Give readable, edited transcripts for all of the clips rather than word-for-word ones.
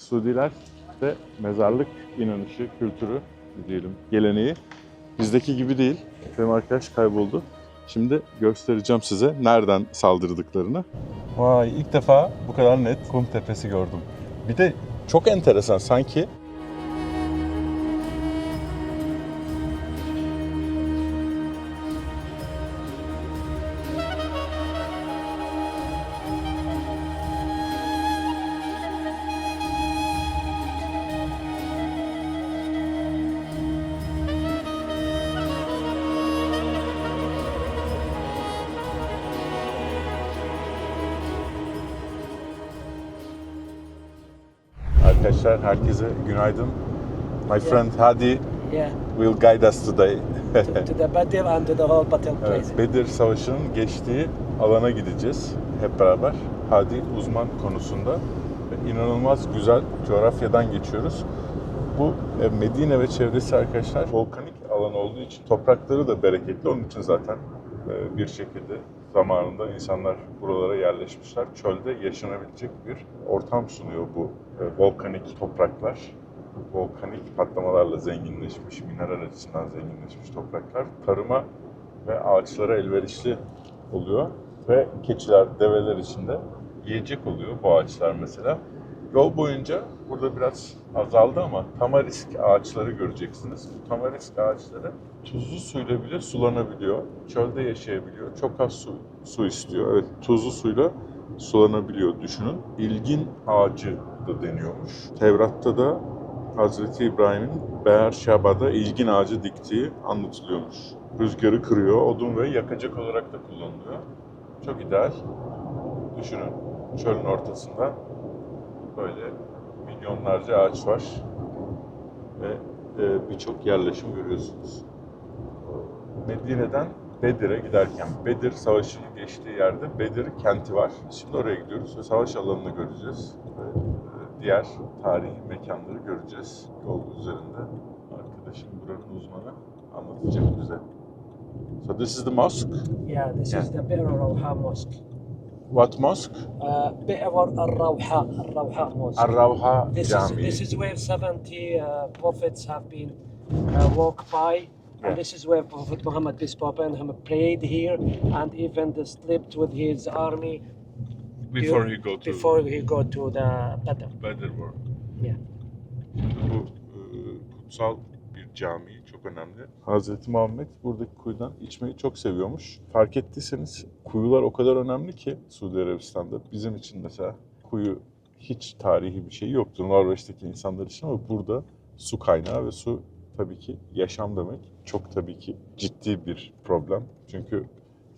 Suudiler de mezarlık inanışı, kültürü diyelim, geleneği bizdeki gibi değil. Benim arkadaş kayboldu. Şimdi göstereceğim size nereden saldırdıklarını. Vay, ilk defa bu kadar net kum tepesi gördüm. Bir de çok enteresan sanki. Arkadaşlar herkese günaydın. My friend Hadi will guide us today. to the battle and to the whole battle place. Evet, Bedir Savaşı'nın geçtiği alana gideceğiz hep beraber. Hadi uzman konusunda ve inanılmaz güzel coğrafyadan geçiyoruz. Bu Medine ve çevresi arkadaşlar volkanik alan olduğu için toprakları da bereketli. Onun için zaten bir şekilde zamanında insanlar buralara yerleşmişler. Çölde yaşanabilecek bir ortam sunuyor bu volkanik topraklar. Volkanik patlamalarla zenginleşmiş, mineral açısından zenginleşmiş topraklar tarıma ve ağaçlara elverişli oluyor. Ve keçiler, develer için de yiyecek oluyor bu ağaçlar mesela. Yol boyunca burada biraz azaldı ama tamarisk ağaçları göreceksiniz. Bu tamarisk ağaçları tuzlu suyla bile sulanabiliyor. Çölde yaşayabiliyor. Çok az su istiyor. Evet, tuzlu suyla sulanabiliyor düşünün. İlgin ağacı da deniyormuş. Tevrat'ta da Hazreti İbrahim'in Beerşeba'da ilgin ağacı diktiği anlatılıyormuş. Rüzgarı kırıyor, odun ve yakacak olarak da kullanılıyor. Çok ideal. Düşünün, çölün ortasında böyle milyonlarca ağaç var ve birçok yerleşim görüyorsunuz. Medine'den Bedir'e giderken, Bedir Savaşı'nın geçtiği yerde Bedir kenti var. Şimdi oraya gidiyoruz ve savaş alanını göreceğiz. Ve diğer tarihi mekanları göreceğiz yol üzerinde. Arkadaşım buranın uzmanı anlatacak bize. So this is the mosque? Yeah, this is the Bi'r al-Rawha Mosque. What mosque? Bi'r al-Rawha Mosque. Ar-Rawha This Camii. is where 70 prophets have been walked by. And this is where Prophet Muhammad, peace be upon him, prayed here and even slept with his army Before he go to the battle. Bedir War. Yeah. Bu kutsal bir cami, çok önemli. Hazreti Muhammed buradaki kuyudan içmeyi çok seviyormuş. Fark ettiyseniz kuyular o kadar önemli ki Suudi Arabistan'da. Bizim için mesela kuyu hiç tarihi bir şey yoktur Norveç'teki insanlar için ama burada su kaynağı ve su tabii ki yaşam demek. Çok tabii ki ciddi bir problem. Çünkü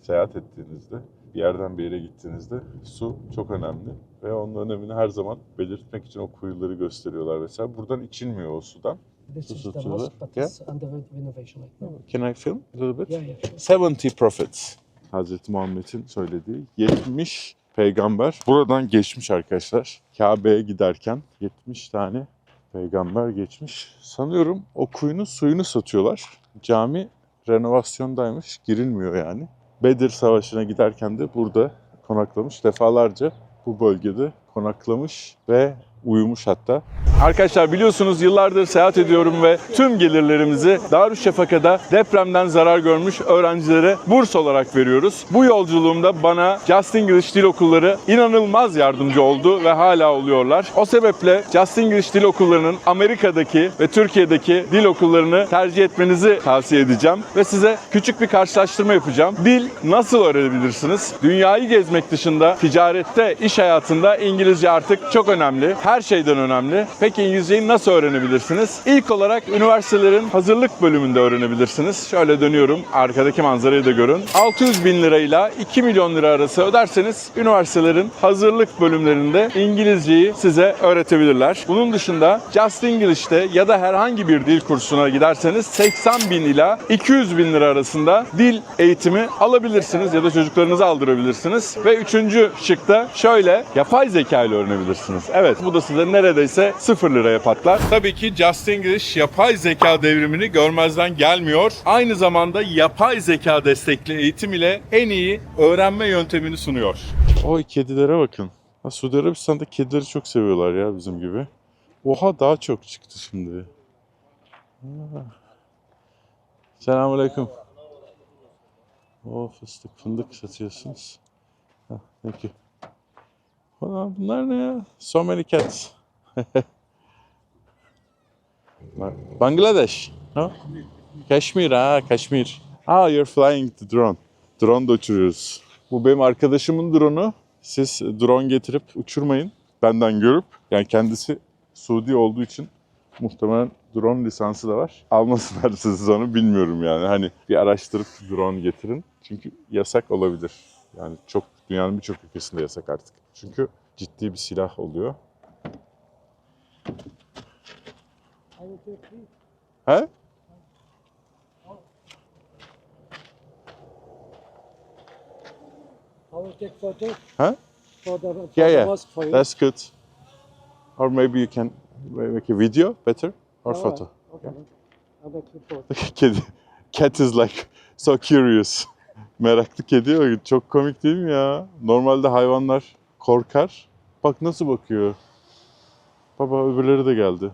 seyahat ettiğinizde, bir yerden bir yere gittiğinizde su çok önemli. Ve onun önemini her zaman belirtmek için o kuyuları gösteriyorlar mesela. Buradan içilmiyor o sudan. This is the mosque, but it's under renovation right now. Can I film a little bit? Yeah. 70 prophets. Hazreti Muhammed'in söylediği 70 peygamber buradan geçmiş arkadaşlar. Kabe'ye giderken 70 tane peygamber geçmiş. Sanıyorum o kuyunun suyunu satıyorlar. Cami renovasyondaymış, girilmiyor yani. Bedir Savaşı'na giderken de burada konaklamış. Defalarca bu bölgede konaklamış ve uyumuş hatta. Arkadaşlar biliyorsunuz yıllardır seyahat ediyorum ve tüm gelirlerimizi Darüşşafaka'da depremden zarar görmüş öğrencilere burs olarak veriyoruz. Bu yolculuğumda bana Just English Dil Okulları inanılmaz yardımcı oldu ve hala oluyorlar. O sebeple Just English Dil Okulları'nın Amerika'daki ve Türkiye'deki dil okullarını tercih etmenizi tavsiye edeceğim ve size küçük bir karşılaştırma yapacağım. Dil nasıl öğrenebilirsiniz? Dünyayı gezmek dışında ticarette, iş hayatında İngilizce artık çok önemli. Her şeyden önemli. Peki İngilizceyi nasıl öğrenebilirsiniz? İlk olarak üniversitelerin hazırlık bölümünde öğrenebilirsiniz. Şöyle dönüyorum. Arkadaki manzarayı da görün. 600 bin lirayla 2 milyon lira arası öderseniz üniversitelerin hazırlık bölümlerinde İngilizceyi size öğretebilirler. Bunun dışında Just English'te ya da herhangi bir dil kursuna giderseniz 80 bin ila 200 bin lira arasında dil eğitimi alabilirsiniz ya da çocuklarınızı aldırabilirsiniz. Ve üçüncü şıkta şöyle yapay zeka ile öğrenebilirsiniz. Evet, bu da size neredeyse 0 liraya patlar. Tabii ki Just English yapay zeka devrimini görmezden gelmiyor. Aynı zamanda yapay zeka destekli eğitim ile en iyi öğrenme yöntemini sunuyor. Oy kedilere bakın. Suudi Arabistan'da kedileri çok seviyorlar ya bizim gibi. Oha daha çok çıktı şimdi. Selamünaleyküm. O fıstık fındık satıyorsunuz. Thank you. Aa, bunlar ne ya? So many cats. Bangladesh. No? Kaşmir ha, Kaşmir. Ah, you're flying the drone. Drone da uçuruyoruz. Bu benim arkadaşımın drone'u. Siz drone getirip uçurmayın. Benden görüp. Yani kendisi Suudi olduğu için muhtemelen drone lisansı da var. Almasınlar siz onu bilmiyorum yani. Hani bir araştırıp drone getirin. Çünkü yasak olabilir. Yani çok dünyanın birçok ülkesinde yasak artık. Çünkü ciddi bir silah oluyor. He? I will take photo. Huh? For the Yeah. mosque for you. That's good. Or maybe you can make a video better or Alright, photo. Okay. I'll make you photo. Kedi. Cat is like so curious. Meraklı kedi o. Çok komik değil mi ya? Normalde hayvanlar korkar. Bak nasıl bakıyor. Baba öbürleri de geldi.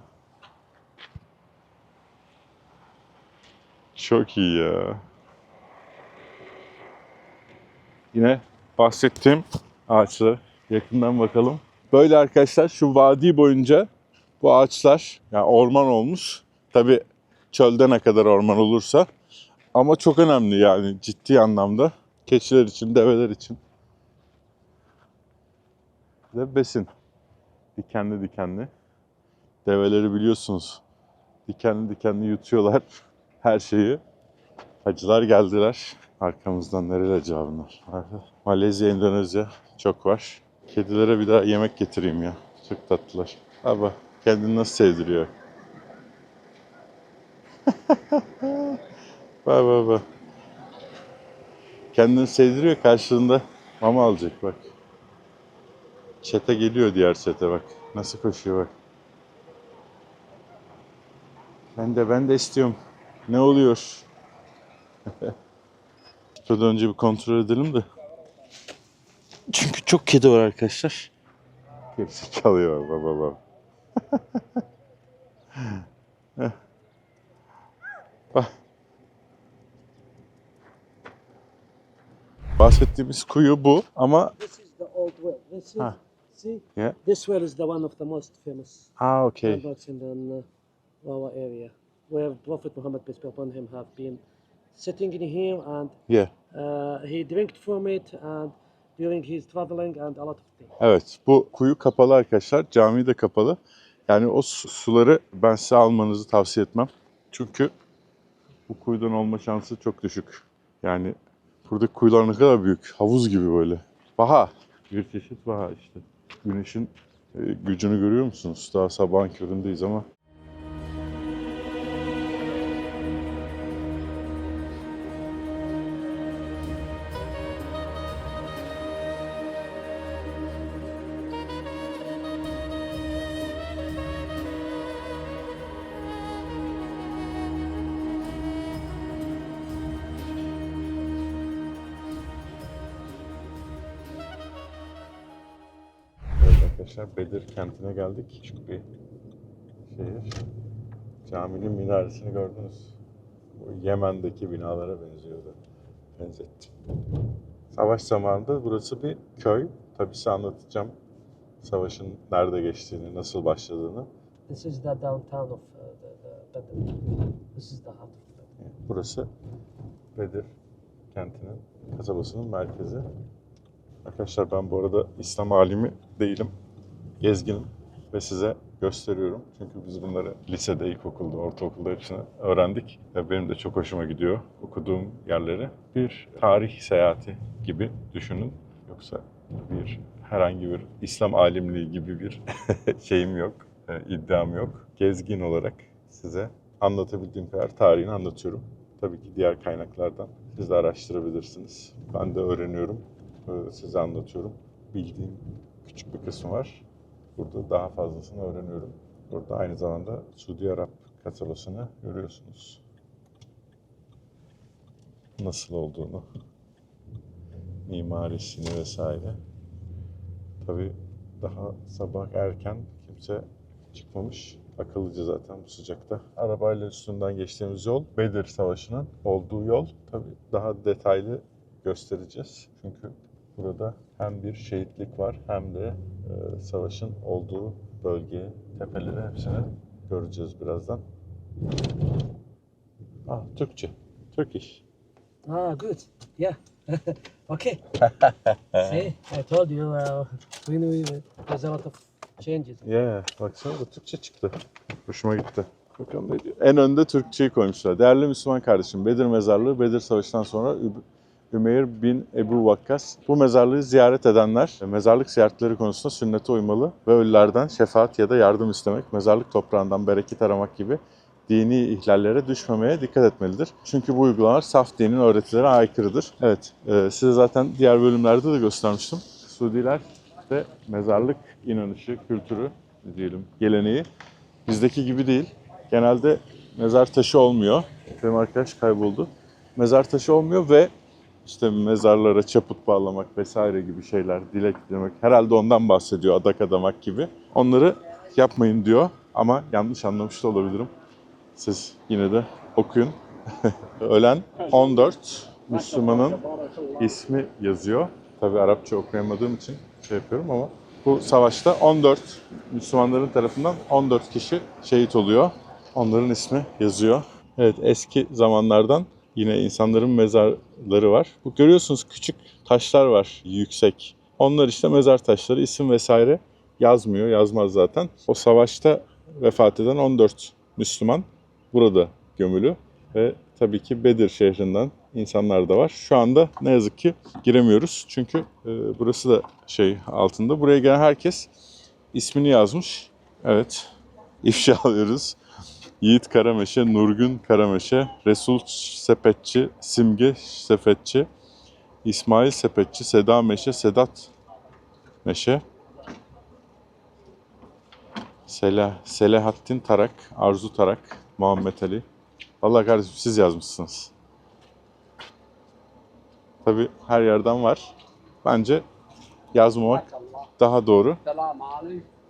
Çok iyi ya. Yine bahsettiğim ağaçlara yakından bakalım. Böyle arkadaşlar şu vadi boyunca bu ağaçlar yani orman olmuş. Tabii çölde ne kadar orman olursa. Ama çok önemli yani ciddi anlamda. Keçiler için, develer için. Ve besin. Dikenli dikenli. Develeri biliyorsunuz. Dikenli dikenli yutuyorlar her şeyi. Hacılar geldiler. Arkamızdan nereli acaba bunlar? Malezya, Endonezya çok var. Kedilere bir daha yemek getireyim ya. Çok tatlılar. Baba kendini nasıl sevdiriyor? Bak. Kendini sevdiriyor karşılığında mama alacak bak. Çete geliyor diğer çete bak. Nasıl koşuyor bak. Ben de istiyorum. Ne oluyor? Şurada önce bir kontrol edelim de. Çünkü çok kedi var arkadaşlar. Gerisi kalıyor baba. Bak. Bahsettiğimiz kuyu bu ama This is the old well. This is, Ah. see? Yeah. This well is the one of the most famous okay. landmarks in the our area, where Prophet Muhammad peace be upon him have been sitting in here, and Yeah. he drank from it, and during his traveling and a lot of things. Evet, bu kuyu kapalı arkadaşlar. Cami de kapalı. Yani o suları ben size almanızı tavsiye etmem. Çünkü bu kuyudan olma şansı çok düşük. Yani buradaki kuyular ne kadar büyük. Havuz gibi böyle. Baha. Bir çeşit baha işte. Güneşin gücünü görüyor musunuz? Daha sabahın köründeyiz ama. Evet arkadaşlar Bedir kentine geldik. Küçük bir şehir. Caminin minaresini gördünüz. Bu Yemen'deki binalara benziyordu. Benzettim. Savaş zamanında burası bir köy. Tabii size anlatacağım savaşın nerede geçtiğini, nasıl başladığını. This is the downtown of the Bedir. This is the heart of Bedir. Burası Bedir kentinin, kasabasının merkezi. Arkadaşlar ben bu arada İslam alimi değilim. Gezginim ve size gösteriyorum. Çünkü biz bunları lisede, ilkokulda, ortaokulda hepsini öğrendik. Ve benim de çok hoşuma gidiyor okuduğum yerleri. Bir tarih seyahati gibi düşünün. Yoksa herhangi bir İslam alimliği gibi bir şeyim yok, iddiam yok. Gezgin olarak size anlatabildiğim kadar tarihini anlatıyorum. Tabii ki diğer kaynaklardan siz de araştırabilirsiniz. Ben de öğreniyorum, size anlatıyorum. Bildiğim küçük bir kısmı var. Burada daha fazlasını öğreniyorum. Burada aynı zamanda Suudi Arap kasabasını görüyorsunuz. Nasıl olduğunu, mimarisini vesaire. Tabii daha sabah erken kimse çıkmamış. Akıllıca zaten bu sıcakta. Arabayla üstünden geçtiğimiz yol Bedir Savaşı'nın olduğu yol. Tabii daha detaylı göstereceğiz. Çünkü burada hem bir şehitlik var hem de savaşın olduğu bölgeyi, tepeleri hepsini göreceğiz birazdan. Türkçe. Turkish. Good. Yeah. Okay. See, I told you there's a lot of changes. Yeah, baksana da Türkçe çıktı. Hoşuma gitti. Bakalım ne diyor. En önde Türkçeyi koymuşlar. Değerli Müslüman kardeşim, Bedir mezarlığı, Bedir Savaşı'ndan sonra Ümeyr bin Ebu Vakkas. Bu mezarlığı ziyaret edenler, mezarlık ziyaretleri konusunda sünnete uymalı ve ölülerden şefaat ya da yardım istemek, mezarlık toprağından bereket aramak gibi dini ihlallere düşmemeye dikkat etmelidir. Çünkü bu uygulamalar saf dinin öğretilerine aykırıdır. Evet, size zaten diğer bölümlerde de göstermiştim. Suudiler de mezarlık inanışı, kültürü diyelim, geleneği bizdeki gibi değil. Genelde mezar taşı olmuyor. Benim arkadaş kayboldu. Mezar taşı olmuyor ve işte mezarlara çaput bağlamak vesaire gibi şeyler, dilek dilemek. Herhalde ondan bahsediyor, adak adamak gibi. Onları yapmayın diyor ama yanlış anlamış da olabilirim. Siz yine de okuyun. Ölen 14 Müslümanın ismi yazıyor. Tabii Arapça okuyamadığım için şey yapıyorum ama bu savaşta 14 Müslümanların tarafından 14 kişi şehit oluyor. Onların ismi yazıyor. Evet, eski zamanlardan yine insanların mezarları var. Bu görüyorsunuz, küçük taşlar var yüksek. Onlar işte mezar taşları, isim vesaire yazmıyor, yazmaz zaten. O savaşta vefat eden 14 Müslüman burada gömülü ve tabii ki Bedir şehrinden insanlar da var. Şu anda ne yazık ki giremiyoruz çünkü burası da şey altında. Buraya gelen herkes ismini yazmış. Evet, ifşa alıyoruz. Yiğit Karameşe, Nurgün Karameşe, Resul Sepetçi, Simge Sepetçi, İsmail Sepetçi, Seda Meşe, Sedat Meşe, Selahattin Tarak, Arzu Tarak, Muhammed Ali. Vallahi kardeşim siz yazmışsınız. Tabii her yerden var. Bence yazmamak daha doğru.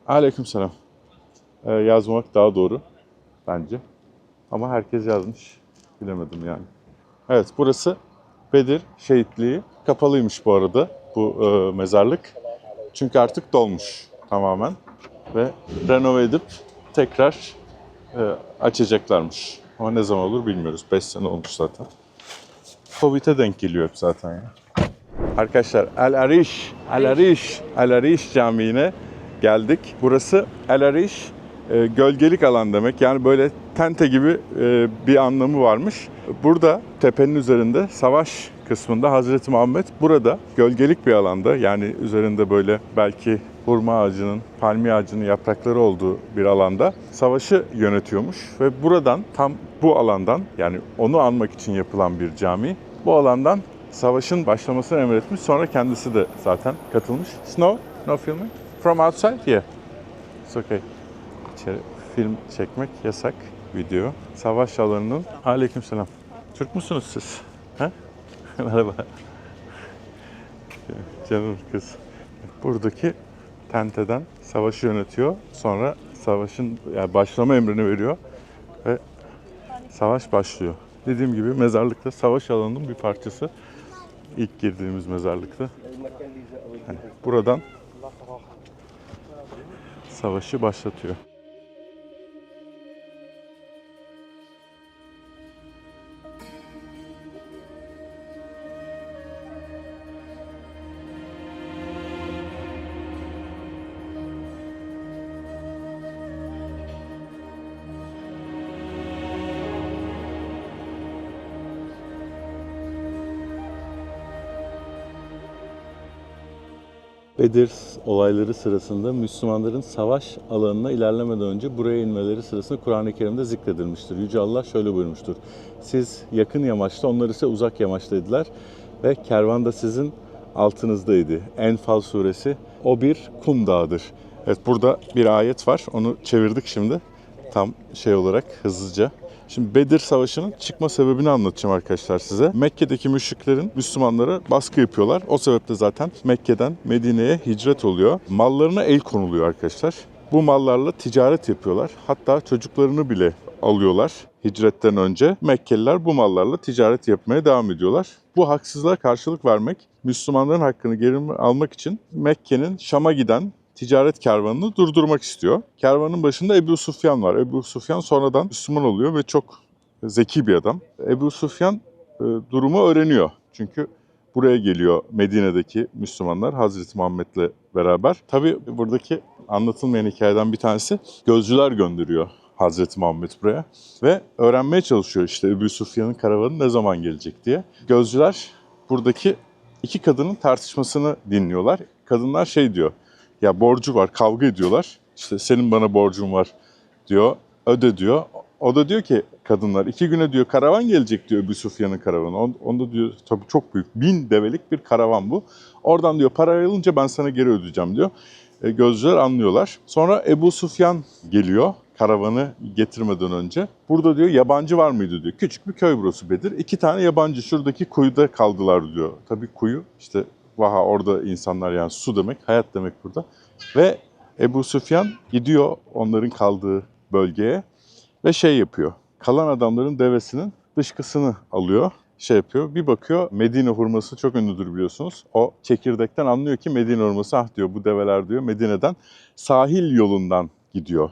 Aleykümselam. Yazmamak daha doğru bence. Ama herkes yazmış. Bilemedim yani. Evet, burası Bedir Şehitliği. Kapalıymış bu arada bu mezarlık. Çünkü artık dolmuş tamamen. Ve renove edip tekrar açacaklarmış. Ama ne zaman olur bilmiyoruz. 5 sene olmuş zaten. Covid'e denk geliyor hep zaten ya. Arkadaşlar El Arish Camii'ne geldik. Burası El Arish gölgelik alan demek. Yani böyle tente gibi bir anlamı varmış. Burada tepenin üzerinde savaş kısmında Hazreti Muhammed burada gölgelik bir alanda, yani üzerinde böyle belki hurma ağacının, palmiye ağacının yaprakları olduğu bir alanda savaşı yönetiyormuş ve buradan, tam bu alandan, yani onu anmak için yapılan bir cami, bu alandan savaşın başlamasını emretmiş. Sonra kendisi de zaten katılmış. No filming? From outside? Yeah. It's okay. İçeri film çekmek yasak, video. Savaş alanının... Aleykümselam. Türk müsünüz siz? Ha? Merhaba. Canım kız. Buradaki tenteden savaşı yönetiyor. Sonra savaşın başlama emrini veriyor ve savaş başlıyor. Dediğim gibi mezarlıkta savaş alanının bir parçası. İlk girdiğimiz mezarlıkta. Yani buradan savaşı başlatıyor. Bedir olayları sırasında Müslümanların savaş alanına ilerlemeden önce buraya inmeleri sırasında Kur'an-ı Kerim'de zikredilmiştir. Yüce Allah şöyle buyurmuştur: siz yakın yamaçta, onlar ise uzak yamaçtaydılar ve kervan da sizin altınızdaydı. Enfal suresi, o bir kum dağıdır. Evet, burada bir ayet var, onu çevirdik şimdi tam şey olarak hızlıca. Şimdi Bedir Savaşı'nın çıkma sebebini anlatacağım arkadaşlar size. Mekke'deki müşriklerin Müslümanlara baskı yapıyorlar. O sebeple zaten Mekke'den Medine'ye hicret oluyor. Mallarına el konuluyor arkadaşlar. bu mallarla ticaret yapıyorlar. Hatta çocuklarını bile alıyorlar hicretten önce. Mekkeliler bu mallarla ticaret yapmaya devam ediyorlar. Bu haksızlığa karşılık vermek, Müslümanların hakkını geri almak için Mekke'nin Şam'a giden ticaret kervanını durdurmak istiyor. Kervanın başında Ebu Süfyan var. Ebu Süfyan sonradan Müslüman oluyor ve çok zeki bir adam. Ebu Süfyan durumu öğreniyor. Çünkü buraya geliyor Medine'deki Müslümanlar Hazreti Muhammed'le beraber. Tabii buradaki anlatılmayan hikayeden bir tanesi, gözcüler gönderiyor Hazreti Muhammed buraya ve öğrenmeye çalışıyor işte Ebu Süfyan'ın karavanı ne zaman gelecek diye. Gözcüler buradaki iki kadının tartışmasını dinliyorlar. Kadınlar şey diyor, ya borcu var, kavga ediyorlar. İşte senin bana borcun var diyor, öde diyor. O da diyor ki kadınlar 2 güne diyor karavan gelecek diyor Ebu Süfyan'ın karavanı. Onda diyor tabii çok büyük 1000 develik bir karavan bu. Oradan diyor para ayrılınca ben sana geri ödeyeceğim diyor. Gözcüler anlıyorlar. Sonra Ebu Süfyan geliyor karavanı getirmeden önce. Burada diyor yabancı var mıydı diyor. Küçük bir köy burası Bedir. 2 tane yabancı şuradaki kuyuda kaldılar diyor. Tabii kuyu işte vaha orada insanlar yani su demek, hayat demek burada. Ve Ebu Süfyan gidiyor onların kaldığı bölgeye ve şey yapıyor. Kalan adamların devesinin dışkısını alıyor. Şey yapıyor. Bir bakıyor Medine hurması çok ünlüdür biliyorsunuz. O çekirdekten anlıyor ki Medine hurması diyor bu develer diyor Medine'den sahil yolundan gidiyor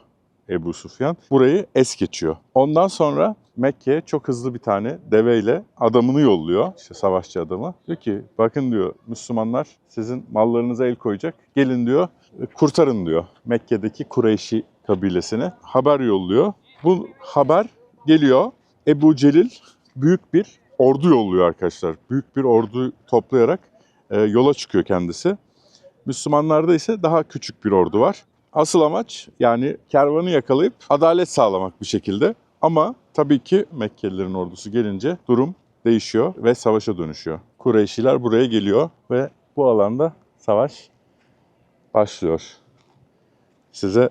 Ebu Süfyan. Burayı es geçiyor. Ondan sonra Mekke'ye çok hızlı bir tane deveyle adamını yolluyor. İşte savaşçı adamı. Diyor ki bakın diyor Müslümanlar sizin mallarınıza el koyacak. Gelin diyor kurtarın diyor Mekke'deki Kureyşi kabilesine. Haber yolluyor. Bu haber geliyor. Ebu Celil büyük bir ordu yolluyor arkadaşlar. Büyük bir ordu toplayarak yola çıkıyor kendisi. Müslümanlarda ise daha küçük bir ordu var. Asıl amaç yani kervanı yakalayıp adalet sağlamak bir şekilde. Ama tabii ki Mekkelilerin ordusu gelince durum değişiyor ve savaşa dönüşüyor. Kureyşiler buraya geliyor ve bu alanda savaş başlıyor. Size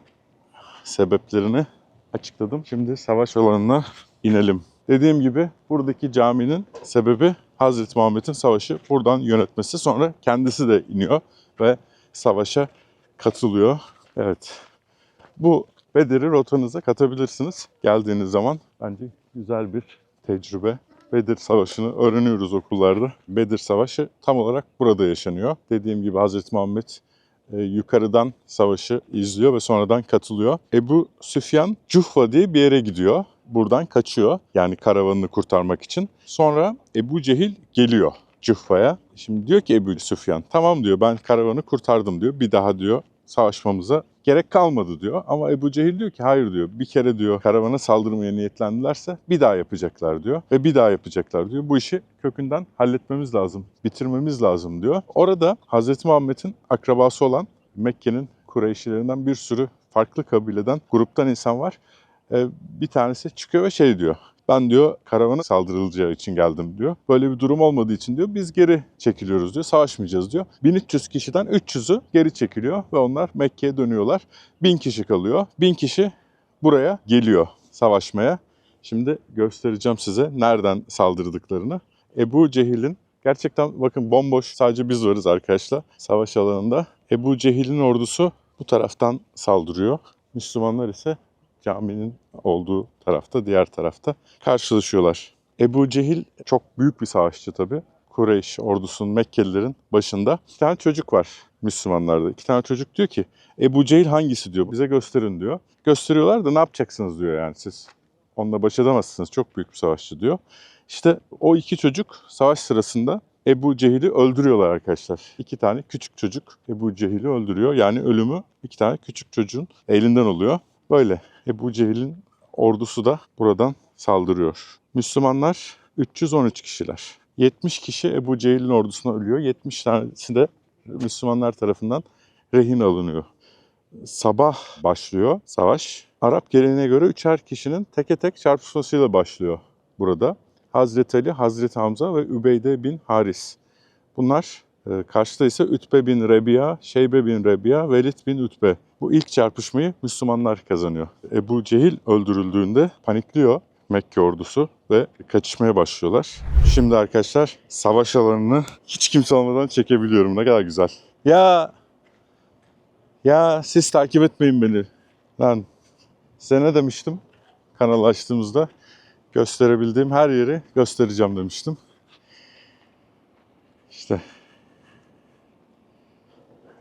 sebeplerini açıkladım. Şimdi savaş alanına inelim. Dediğim gibi buradaki caminin sebebi Hazreti Muhammed'in savaşı buradan yönetmesi. Sonra kendisi de iniyor ve savaşa katılıyor. Evet. Bu Bedir'i rotanıza katabilirsiniz. Geldiğiniz zaman bence güzel bir tecrübe. Bedir Savaşı'nı öğreniyoruz okullarda. Bedir Savaşı tam olarak burada yaşanıyor. Dediğim gibi Hazreti Muhammed yukarıdan savaşı izliyor ve sonradan katılıyor. Ebu Süfyan Cuhfa diye bir yere gidiyor. Buradan kaçıyor yani karavanını kurtarmak için. Sonra Ebu Cehil geliyor Cuhfa'ya. Şimdi diyor ki Ebu Süfyan tamam diyor ben karavanı kurtardım diyor. Bir daha diyor savaşmamıza gerek kalmadı diyor. Ama Ebu Cehil diyor ki hayır diyor bir kere diyor karavana saldırmaya niyetlendilerse bir daha yapacaklar diyor. Ve bir daha yapacaklar diyor. Bu işi kökünden halletmemiz lazım, bitirmemiz lazım diyor. Orada Hazreti Muhammed'in akrabası olan Mekke'nin Kureyşilerinden bir sürü farklı kabileden, gruptan insan var. Bir tanesi çıkıyor ve şey diyor. Ben diyor karavana saldırılacağı için geldim diyor. Böyle bir durum olmadığı için diyor biz geri çekiliyoruz diyor. Savaşmayacağız diyor. 1300 kişiden 300'ü geri çekiliyor ve onlar Mekke'ye dönüyorlar. 1000 kişi kalıyor. 1000 kişi buraya geliyor savaşmaya. Şimdi göstereceğim size nereden saldırdıklarını. Ebu Cehil'in gerçekten bakın bomboş sadece biz varız arkadaşlar savaş alanında. Ebu Cehil'in ordusu bu taraftan saldırıyor. Müslümanlar ise caminin olduğu tarafta, diğer tarafta karşılaşıyorlar. Ebu Cehil çok büyük bir savaşçı tabii. Kureyş ordusunun Mekkelilerin başında. 2 tane çocuk var Müslümanlarda. 2 tane çocuk diyor ki Ebu Cehil hangisi diyor. Bize gösterin diyor. Gösteriyorlar da ne yapacaksınız diyor yani siz. Onunla baş edemezsiniz. Çok büyük bir savaşçı diyor. İşte o 2 çocuk savaş sırasında Ebu Cehil'i öldürüyorlar arkadaşlar. 2 tane küçük çocuk Ebu Cehil'i öldürüyor. Yani ölümü 2 tane küçük çocuğun elinden oluyor. Böyle Ebu Cehil'in ordusu da buradan saldırıyor. Müslümanlar 313 kişiler. 70 kişi Ebu Cehil'in ordusuna ölüyor. 70 tanesi de Müslümanlar tarafından rehin alınıyor. Sabah başlıyor savaş. Arap geleneğine göre 3'er kişinin teke tek çarpışmasıyla başlıyor burada. Hazreti Ali, Hazreti Hamza ve Übeyde bin Haris. Bunlar karşıda ise Ütbe bin Rebiya, Şeybe bin Rebiya, Velid bin Ütbe. Bu ilk çarpışmayı Müslümanlar kazanıyor. Ebu Cehil öldürüldüğünde panikliyor Mekke ordusu ve kaçışmaya başlıyorlar. Şimdi arkadaşlar savaş alanını hiç kimse olmadan çekebiliyorum. Ne kadar güzel. Ya siz takip etmeyin beni. Ben size ne demiştim? Kanal açtığımızda gösterebildiğim her yeri göstereceğim demiştim. İşte.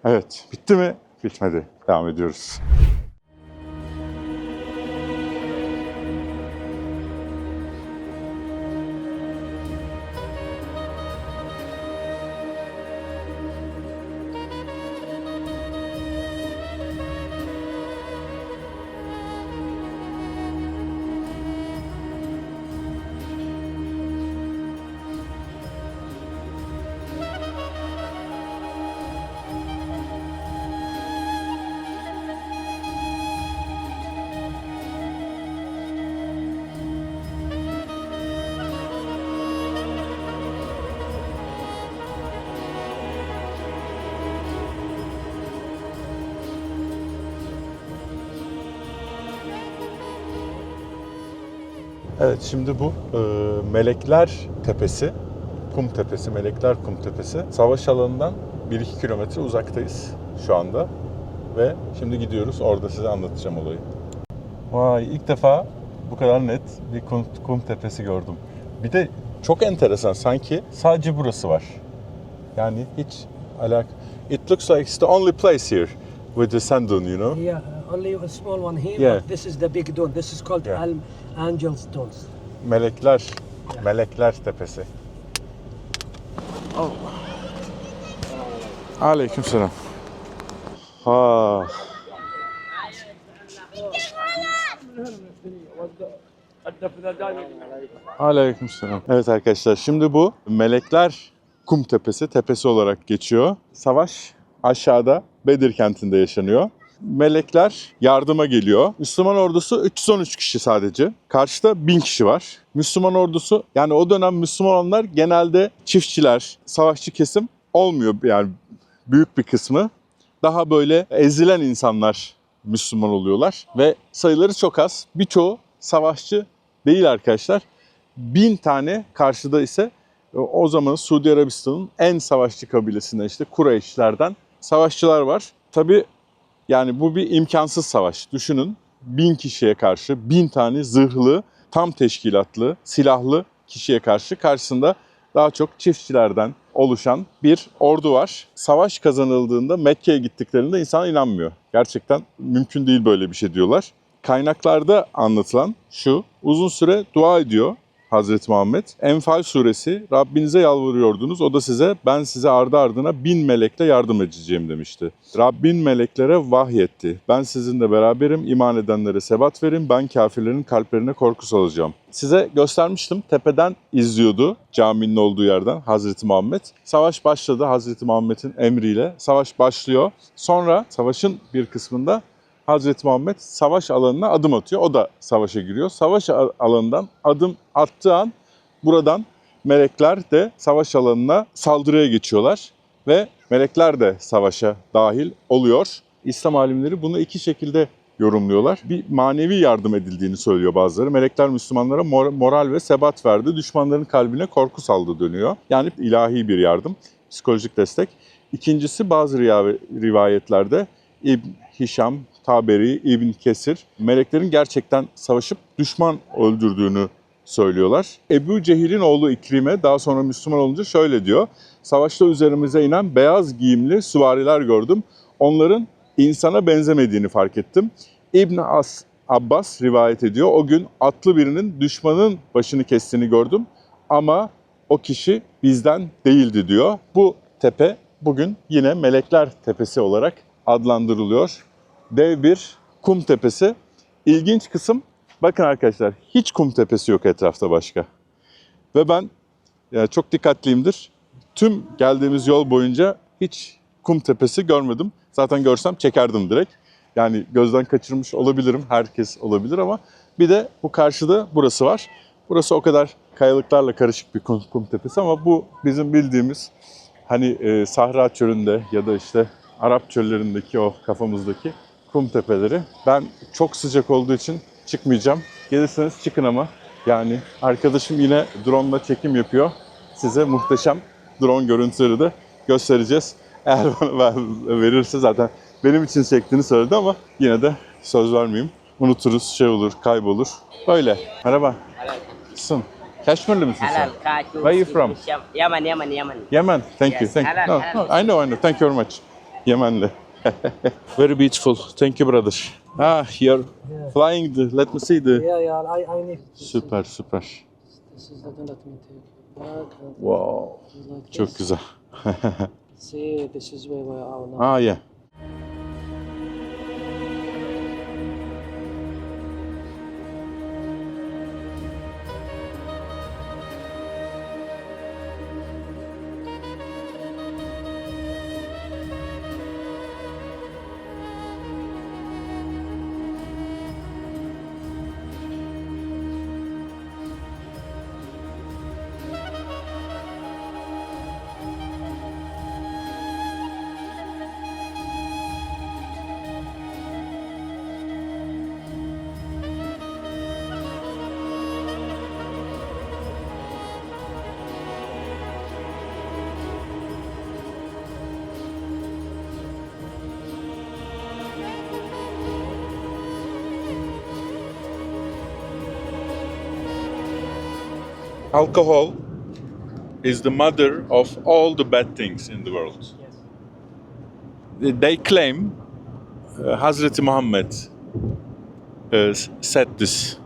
Evet. Bitti mi? Bitmedi. Devam ediyoruz. Evet, şimdi bu Melekler Tepesi, Kum Tepesi, Melekler Kum Tepesi. Savaş alanından 1-2 kilometre uzaktayız şu anda. Ve şimdi gidiyoruz, orada size anlatacağım olayı. Vay, ilk defa bu kadar net bir kum tepesi gördüm. Bir de çok enteresan, sanki sadece burası var. Yani hiç It looks like it's the only place here with the sand dune, you know? Yeah, only a small one here, Yeah. but this is the big dune. This is called Yeah. Angel's Dunes. Melekler Tepesi. Oh. Aleykümselam. Ha. Aleykümselam. Evet arkadaşlar, şimdi bu Melekler Kum tepesi olarak geçiyor. Savaş aşağıda Bedir kentinde yaşanıyor. Melekler yardıma geliyor. Müslüman ordusu 313 kişi sadece. Karşıda 1000 kişi var. Müslüman ordusu, yani o dönem Müslüman olanlar genelde çiftçiler, savaşçı kesim olmuyor, yani büyük bir kısmı. Daha böyle ezilen insanlar Müslüman oluyorlar ve sayıları çok az. Birçoğu savaşçı değil arkadaşlar. 1000 tane, karşıda ise o zaman Suudi Arabistan'ın en savaşçı kabilesinden, işte Kureyşlerden savaşçılar var. Tabii yani bu bir imkansız savaş. Düşünün, 1000 kişiye karşı 1000 tane zırhlı, tam teşkilatlı, silahlı kişiye karşı karşısında daha çok çiftçilerden oluşan bir ordu var. Savaş kazanıldığında Mekke'ye gittiklerinde insan inanmıyor. Gerçekten mümkün değil böyle bir şey diyorlar. Kaynaklarda anlatılan şu: uzun süre dua ediyor Hazreti Muhammed. Enfal suresi, Rabbinize yalvarıyordunuz, o da ben size ardı ardına 1000 melekle yardım edeceğim demişti. Rabbin meleklere vahyetti. Ben sizinle beraberim, iman edenlere sebat verin, ben kafirlerin kalplerine korku salacağım. Size göstermiştim, tepeden izliyordu caminin olduğu yerden Hazreti Muhammed. Savaş başladı, Hazreti Muhammed'in emriyle savaş başlıyor. Sonra savaşın bir kısmında Hazreti Muhammed savaş alanına adım atıyor. O da savaşa giriyor. Savaş alanından adım attığı an buradan melekler de savaş alanına saldırıya geçiyorlar. Ve melekler de savaşa dahil oluyor. İslam alimleri bunu iki şekilde yorumluyorlar. Bir manevi yardım edildiğini söylüyor bazıları. Melekler Müslümanlara moral ve sebat verdi. Düşmanların kalbine korku saldı dönüyor. Yani ilahi bir yardım, psikolojik destek. İkincisi, bazı rivayetlerde İbn Hişam, Taberi, İbn Kesir meleklerin gerçekten savaşıp düşman öldürdüğünü söylüyorlar. Ebu Cehil'in oğlu İkrime daha sonra Müslüman olunca şöyle diyor: savaşta üzerimize inen beyaz giyimli süvariler gördüm. Onların insana benzemediğini fark ettim. İbn Abbas rivayet ediyor: o gün atlı birinin düşmanın başını kestiğini gördüm ama o kişi bizden değildi diyor. Bu tepe bugün yine Melekler Tepesi olarak adlandırılıyor. Dev bir kum tepesi. İlginç kısım, bakın arkadaşlar, hiç kum tepesi yok etrafta başka. Ve ben çok dikkatliyimdir. Tüm geldiğimiz yol boyunca hiç kum tepesi görmedim. Zaten görsem çekerdim direkt. Yani gözden kaçırmış olabilirim, herkes olabilir ama bir de bu karşıda burası var. Burası o kadar kayalıklarla karışık bir kum tepesi ama bu bizim bildiğimiz hani Sahra Çölü'nde ya da işte Arap çöllerindeki o kafamızdaki kum tepeleri. Ben çok sıcak olduğu için çıkmayacağım. Gelirseniz çıkın ama. Yani arkadaşım yine drone'la çekim yapıyor. Size muhteşem drone görüntüleri de göstereceğiz. Eğer bana verirse, zaten benim için çektiğini söyledi ama yine de Söz vermeyeyim. Unuturuz, şey olur, kaybolur. Öyle. Merhaba. Nasılsın? Kaşmirli misin sen? Halal, kaju. Where are you from? Yaman, Yaman, Yaman. Yemen. Thank you. Yes, Thank you. halal, No, halal. no, I know. Thank you very much. Yemenli. Very beautiful. Thank you, brother. You're flying the, let me see the... Yeah, I need. Süper, süper. This is the let me take it back. And Wow. like Çok this. güzel. See, this is where we are now. Yeah. Alcohol is the mother of all the bad things in the world. Yes. They claim Hazreti Muhammad said this.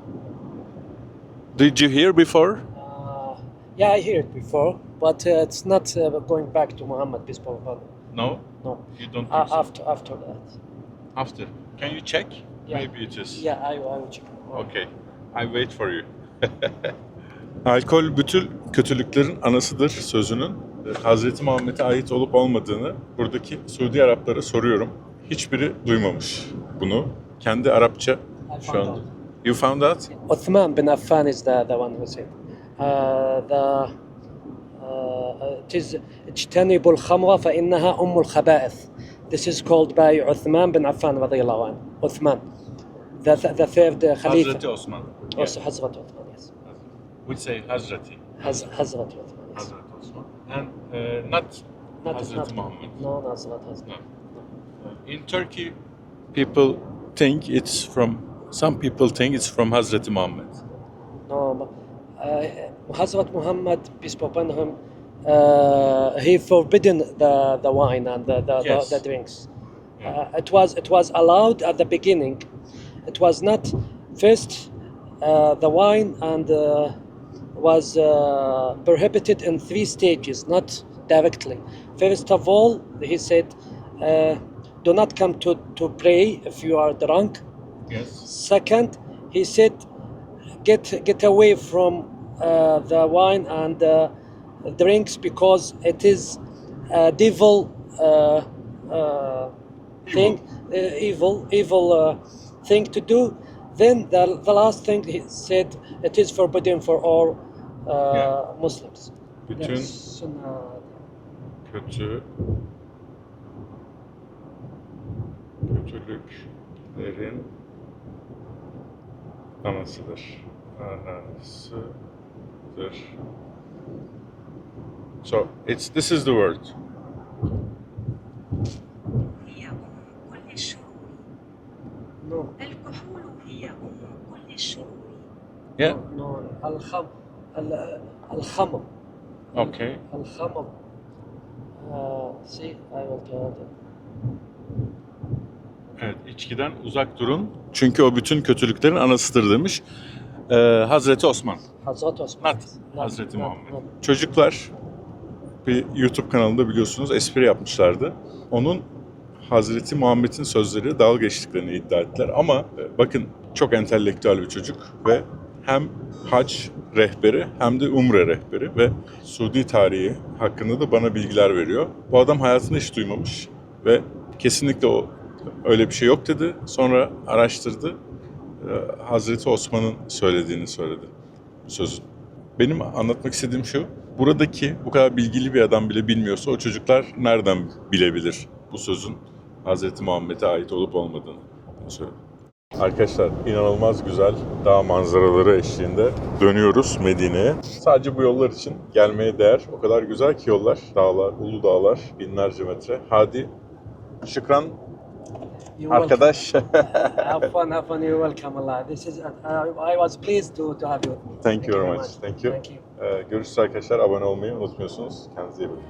Did you hear before? Yeah, I heard it before, but it's not going back to Muhammad, peace be upon him. No. No. You don't After that. After. Can you check? Yeah. Maybe it is. Yeah, I will check. Okay. I wait for you. Alkol bütün kötülüklerin anasıdır sözünün Hazreti Muhammed'e ait olup olmadığını buradaki Suudi Araplara soruyorum. Hiçbiri duymamış bunu. Kendi Arapça şu an. You found out? Uthman bin Affan is the one who said. It is اجتنبوا الخمر فإنها أم الخبائث. This is called by Uthman bin Affan radiyallahu anh. Uthman, the third Khalifa. Hazreti Osman. Also Hazrat Uthman, yes. We say Hazreti. Hazrat Uthman, yes. Hazreti Osman. And not Hazreti Muhammad. No, Hazrat Hazrat. In Turkey, people think it's from. Some people think it's from Hazreti Muhammad. No, Hazrat Muhammad, peace be upon him, he forbidden the wine and Yes. the drinks. It was allowed at the beginning. It was not first the wine and was prohibited in 3 stages, not directly. First of all, he said, do not come to pray if you are drunk. Yes. Second, he said, get away from the wine and drinks because it is a devil thing, evil thing to do. Then the last thing he said, it is forbidden for all Muslims. Bütün Yes. kötülüklerin anasıdır. So this is the word. هي أم كل الشرور. No. الكحول هي أم كل الشرور. Yeah. No. Al-Khamr. Okay. Al-Khamr. See, I will tell you. Evet, içkiden uzak durun. Çünkü o bütün kötülüklerin anasıdır demiş. Hazreti Osman. Hazrat Osman. Not Hazreti Muhammed. not. Çocuklar bir YouTube kanalında biliyorsunuz espri yapmışlardı. Onun Hazreti Muhammed'in sözleri dalga geçtiklerini iddia ettiler. Ama bakın çok entelektüel bir çocuk ve hem hac rehberi hem de umre rehberi ve Suudi tarihi hakkında da bana bilgiler veriyor. Bu adam hayatını hiç duymamış ve kesinlikle öyle bir şey yok dedi. Sonra araştırdı. Hazreti Osman'ın söylediğini söyledi bu sözün. Benim anlatmak istediğim şu. Buradaki bu kadar bilgili bir adam bile bilmiyorsa o çocuklar nereden bilebilir bu sözün Hazreti Muhammed'e ait olup olmadığını söyledi. Arkadaşlar inanılmaz güzel dağ manzaraları eşliğinde dönüyoruz Medine'ye. Sadece bu yollar için gelmeye değer. O kadar güzel ki yollar, dağlar, ulu dağlar, binlerce metre. Hadi, şükran. You're arkadaş. Have fun, have fun. You're welcome. Allah. This is. I was pleased to have you. Thank you very much. Thank you. Thank you. Görüşürüz arkadaşlar. Abone olmayı unutmuyorsunuz. Kendinize iyi bakın.